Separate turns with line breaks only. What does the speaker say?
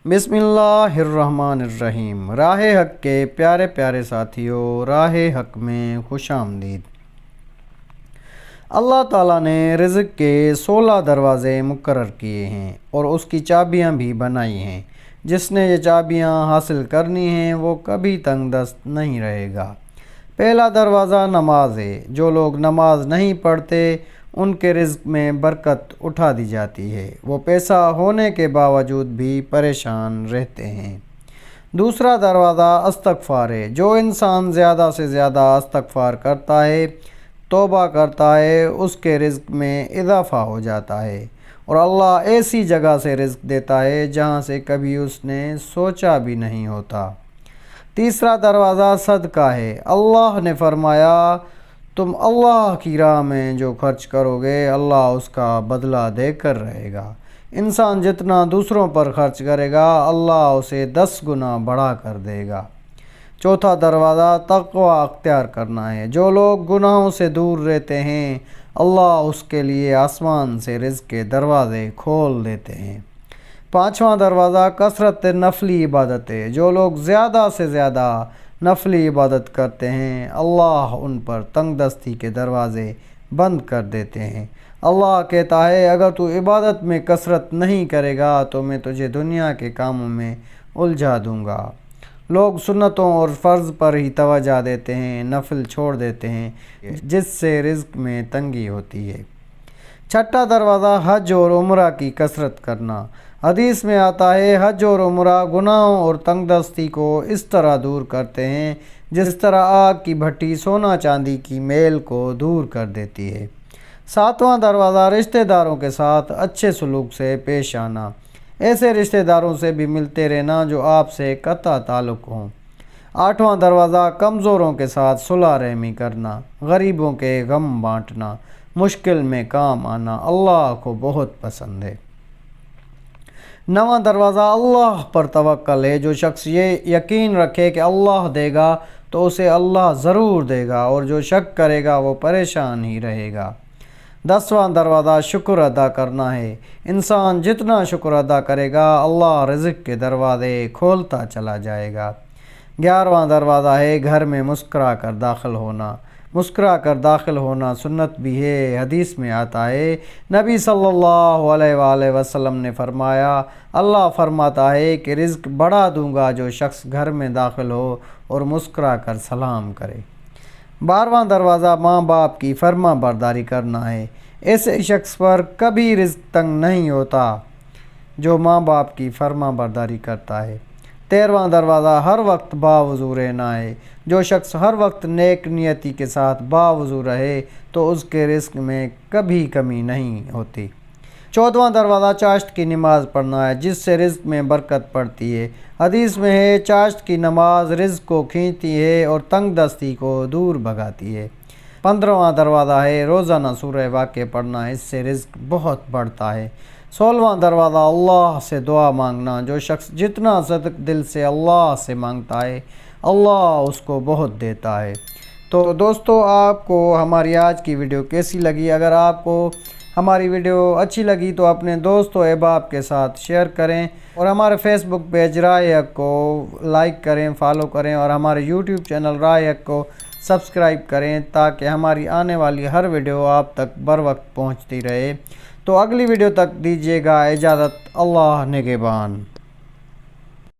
बिस्मिल्लाहिर्रहमानिर्रहीम। राह हक़ के प्यारे प्यारे साथियों, राह हक़ में खुश आमदीद। अल्लाह ताला ने रिज़्क़ के 16 दरवाज़े मुक़र्रर किए हैं और उसकी चाबियां भी बनाई हैं। जिसने ये चाबियां हासिल करनी हैं वो कभी तंग दस्त नहीं रहेगा। पहला दरवाज़ा नमाज है। जो लोग नमाज नहीं पढ़ते उनके रिज़्क़ में बरकत उठा दी जाती है। वो पैसा होने के बावजूद भी परेशान रहते हैं। दूसरा दरवाज़ा इस्तग़फ़ार है। जो इंसान ज़्यादा से ज़्यादा इस्तग़फ़ार करता है, तौबा करता है, उसके रिज़्क़ में इजाफ़ा हो जाता है और अल्लाह ऐसी जगह से रिज़्क़ देता है जहाँ से कभी उसने सोचा भी नहीं होता। तीसरा दरवाज़ा सदका है। अल्लाह ने फरमाया, तुम अल्लाह की राह में जो खर्च करोगे अल्लाह उसका बदला देकर रहेगा। इंसान जितना दूसरों पर खर्च करेगा अल्लाह उसे 10 गुना बढ़ा कर देगा। चौथा दरवाज़ा तक़वा अख्तियार करना है। जो लोग गुनाहों से दूर रहते हैं अल्लाह उसके लिए आसमान से रिज़्क़ के दरवाज़े खोल देते हैं। पाँचवा दरवाज़ा कसरत नफली इबादत है। जो लोग ज़्यादा से ज़्यादा नफली इबादत करते हैं अल्लाह उन पर तंगदस्ती के दरवाज़े बंद कर देते हैं। अल्लाह कहता है, अगर तू इबादत में कसरत नहीं करेगा तो मैं तुझे दुनिया के कामों में उलझा दूँगा। लोग सुन्नतों और फ़र्ज़ पर ही तवज्जो देते हैं, नफल छोड़ देते हैं, जिससे रिज़्क़ में तंगी होती है। छठा दरवाज़ा हज और उम्रा की कसरत करना। हदीस में आता है, हज और उम्रा गुनाहों और तंगदस्ती को इस तरह दूर करते हैं जिस तरह आग की भट्टी सोना चांदी की मेल को दूर कर देती है। सातवां दरवाज़ा रिश्तेदारों के साथ अच्छे सलूक से पेश आना। ऐसे रिश्तेदारों से भी मिलते रहना जो आपसे कतई ताल्लुक़ हों। आठवां दरवाज़ा कमज़ोरों के साथ सुलह रहमी करना। गरीबों के गम बांटना, मुश्किल में काम आना अल्लाह को बहुत पसंद है। नवां दरवाज़ा अल्लाह पर तवक्कल है। जो शख्स ये यकीन रखे कि अल्लाह देगा तो उसे अल्लाह ज़रूर देगा और जो शक करेगा वो परेशान ही रहेगा। 10वां दरवाज़ा शुक्र अदा करना है। इंसान जितना शुक्र अदा करेगा अल्लाह रिज़्क़ के दरवाज़े खोलता चला जाएगा। 11वां दरवाज़ा है घर में मुस्कुरा कर दाखिल होना। मुस्कुरा कर दाखिल होना सुन्नत भी है। हदीस में आता है, नबी सल्लल्लाहु अलैहि वसल्लम ने फरमाया, अल्लाह फरमाता है कि रिज़्क़ बढ़ा दूंगा जो शख्स घर में दाखिल हो और मुस्कुरा कर सलाम करे। 12वां दरवाज़ा माँ बाप की फर्मा बरदारी करना है। ऐसे शख्स पर कभी रिज़्क़ तंग नहीं होता जो माँ बाप की फर्मा बरदारी करता है। 13वां दरवाज़ा हर वक्त बावज़ू रहना है। जो शख्स हर वक्त नेक नियति के साथ बावज़ू रहे तो उसके रिज़्क़ में कभी कमी नहीं होती। 14वां दरवाज़ा चाश्त की नमाज़ पढ़ना है जिससे रिज़्क़ में बरकत पड़ती है। हदीस में है, चाश्त की नमाज रिज़्क़ को खींचती है और तंगदस्ती को दूर भगाती है। 15वां दरवाज़ा है रोज़ाना सूरह वाक़िया पढ़ना, इससे रिज़्क़ बहुत बढ़ता है। 16वां दरवाज़ा अल्लाह से दुआ मांगना। जो शख्स जितना सदक दिल से अल्लाह से मांगता है अल्लाह उसको बहुत देता है। तो दोस्तों, आपको हमारी आज की वीडियो कैसी लगी? अगर आपको हमारी वीडियो अच्छी लगी तो अपने दोस्तों अहबाब के साथ शेयर करें और हमारे फेसबुक पेज राह हक़ को लाइक करें, फॉलो करें और हमारे यूट्यूब चैनल राह हक़ को सब्सक्राइब करें ताकि हमारी आने वाली हर वीडियो आप तक बर वक्त पहुँचती रहे। तो अगली वीडियो तक दीजिएगा इजाज़त। अल्लाह निगहबान।